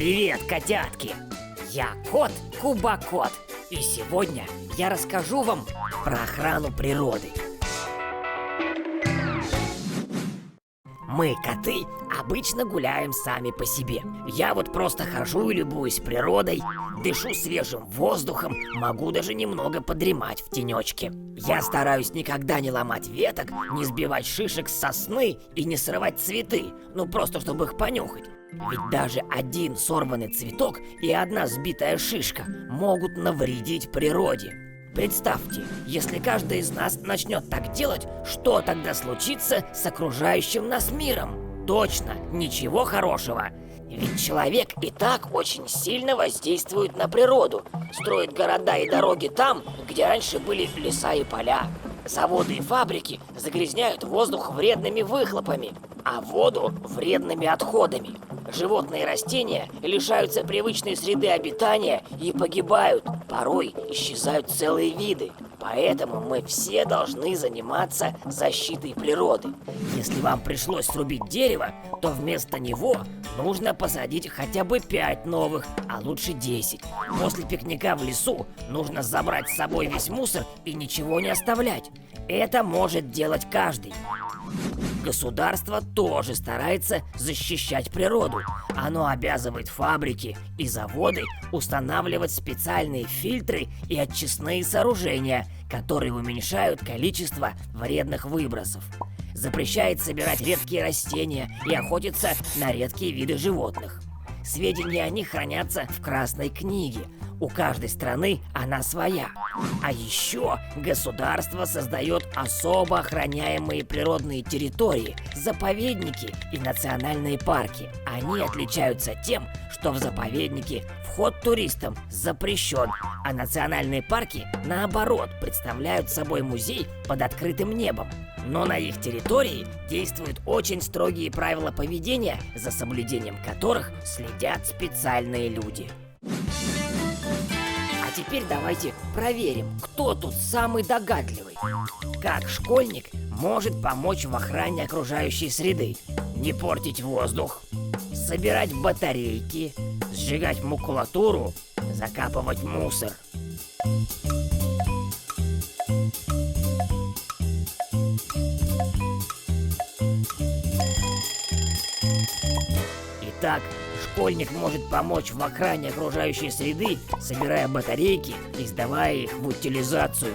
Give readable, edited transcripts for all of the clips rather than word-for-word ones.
Привет, котятки! Я кот Кубокот, и сегодня я расскажу вам про охрану природы. Мы, коты, обычно гуляем сами по себе. Я вот просто хожу и любуюсь природой, дышу свежим воздухом, могу даже немного подремать в тенечке. Я стараюсь никогда не ломать веток, не сбивать шишек с сосны и не срывать цветы, просто чтобы их понюхать. Ведь даже один сорванный цветок и одна сбитая шишка могут навредить природе. Представьте, если каждый из нас начнет так делать, что тогда случится с окружающим нас миром? Точно, ничего хорошего. Ведь человек и так очень сильно воздействует на природу. Строит города и дороги там, где раньше были леса и поля. Заводы и фабрики загрязняют воздух вредными выхлопами, а воду вредными отходами. Животные и растения лишаются привычной среды обитания и погибают. Порой исчезают целые виды. Поэтому мы все должны заниматься защитой природы. Если вам пришлось срубить дерево, то вместо него нужно посадить хотя бы 5 новых, а лучше 10. После пикника в лесу нужно забрать с собой весь мусор и ничего не оставлять. Это может делать каждый. Государство тоже старается защищать природу. Оно обязывает фабрики и заводы устанавливать специальные фильтры и очистные сооружения, которые уменьшают количество вредных выбросов. Запрещает собирать редкие растения и охотиться на редкие виды животных. Сведения о них хранятся в Красной книге. У каждой страны она своя. А еще государство создает особо охраняемые природные территории, заповедники и национальные парки. Они отличаются тем, что в заповедники вход туристам запрещен, а национальные парки, наоборот, представляют собой музей под открытым небом. Но на их территории действуют очень строгие правила поведения, за соблюдением которых следят специальные люди. А теперь давайте проверим, кто тут самый догадливый. Как школьник может помочь в охране окружающей среды? Не портить воздух, собирать батарейки, сжигать макулатуру, закапывать мусор. Итак, школьник может помочь в охране окружающей среды, собирая батарейки и сдавая их в утилизацию.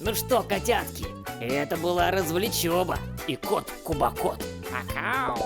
Ну что, котятки, это была развлечеба и кот Кубокот. Акау!